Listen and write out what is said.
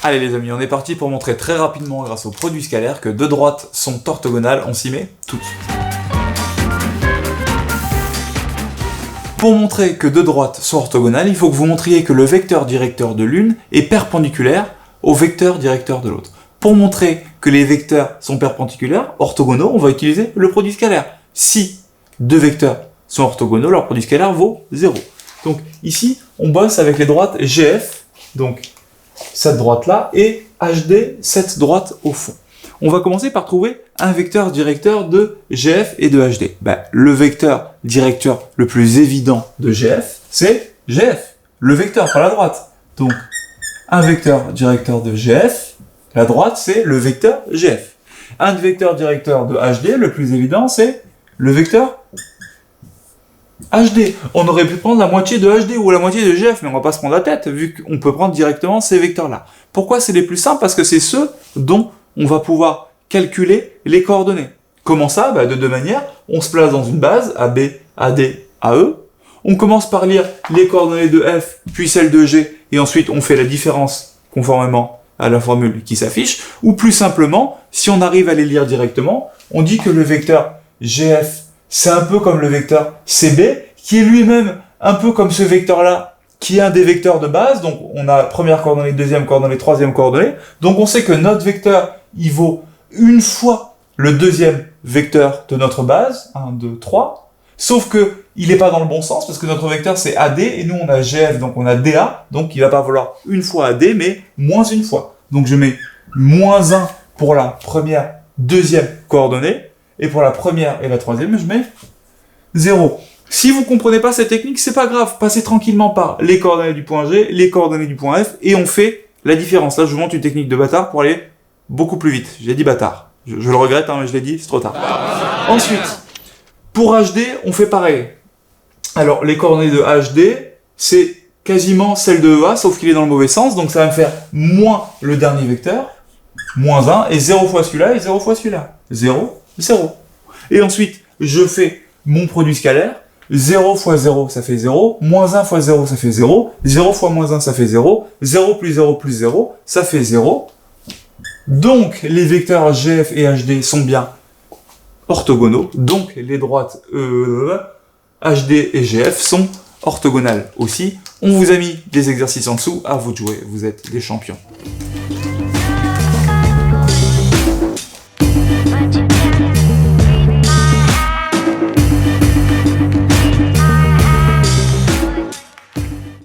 Allez les amis, on est parti pour montrer très rapidement grâce au produit scalaire que deux droites sont orthogonales. On s'y met tout de suite. Pour montrer que deux droites sont orthogonales, il faut que vous montriez que le vecteur directeur de l'une est perpendiculaire au vecteur directeur de l'autre. Pour montrer que les vecteurs sont perpendiculaires, orthogonaux, on va utiliser le produit scalaire. Si deux vecteurs sont orthogonaux, leur produit scalaire vaut 0. Donc ici, on bosse avec les droites GF, donc cette droite-là, et HD, cette droite au fond. On va commencer par trouver un vecteur directeur de GF et de HD. Le vecteur directeur le plus évident de GF, c'est GF, le vecteur par la droite. Donc, un vecteur directeur de GF, la droite, c'est le vecteur GF. Un vecteur directeur de HD, le plus évident, c'est le vecteur HD. On aurait pu prendre la moitié de HD ou la moitié de GF, mais on va pas se prendre la tête, vu qu'on peut prendre directement ces vecteurs-là. Pourquoi c'est les plus simples? Parce que c'est ceux dont on va pouvoir calculer les coordonnées. Comment ça? De deux manières. On se place dans une base, AB, AD, AE. On commence par lire les coordonnées de F, puis celles de G, et ensuite on fait la différence conformément à la formule qui s'affiche. Ou plus simplement, si on arrive à les lire directement, on dit que le vecteur GF, c'est un peu comme le vecteur CB, qui est lui-même un peu comme ce vecteur-là, qui est un des vecteurs de base. Donc on a première coordonnée, deuxième coordonnée, troisième coordonnée. Donc on sait que notre vecteur, il vaut une fois le deuxième vecteur de notre base, 1, 2, 3, sauf que il n'est pas dans le bon sens, parce que notre vecteur c'est AD, et nous on a GF, donc on a DA, donc il va pas valoir une fois AD, mais moins une fois. Donc je mets moins 1 pour la première, deuxième coordonnée, et pour la première et la troisième, je mets 0. Si vous comprenez pas cette technique, c'est pas grave, passez tranquillement par les coordonnées du point G, les coordonnées du point F, et on fait la différence. Là, je vous montre une technique de bâtard pour aller beaucoup plus vite. J'ai dit bâtard. Je le regrette, mais je l'ai dit, c'est trop tard. Ensuite, pour HD, on fait pareil. Alors, les coordonnées de HD, c'est quasiment celle de EA, sauf qu'il est dans le mauvais sens, donc ça va me faire moins le dernier vecteur, moins 1, et 0 fois celui-là, et 0 fois celui-là. 0, 0. Et ensuite, je fais mon produit scalaire. 0 fois 0, ça fait 0. Moins 1 fois 0, ça fait 0. 0 fois moins 1, ça fait 0. 0 plus 0 plus 0, ça fait 0. Donc, les vecteurs GF et HD sont bien orthogonaux. Donc, les droites HD et GF sont orthogonales aussi. On vous a mis des exercices en dessous. À vous de jouer. Vous êtes des champions.